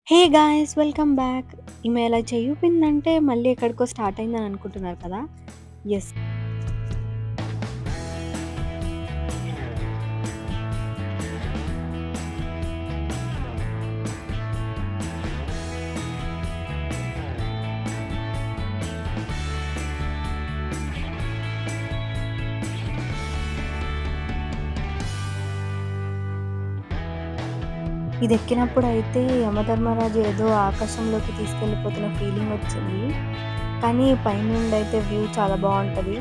Hey guys! Welcome back. ఈమె ఇలా చెయ్యి ఊపిందంటే మళ్ళీ ఎక్కడికో స్టార్ట్ అయిందని అనుకుంటున్నారు కదా! యెస్. ఇదెక్కినప్పుడైతే యమధర్మరాజు ఏదో ఆకాశంలోకి తీసుకెళ్ళిపోతున్న ఫీలింగొచ్చింది. కానీ పైనుండయితే వ్యూ చాలా బావుంటది.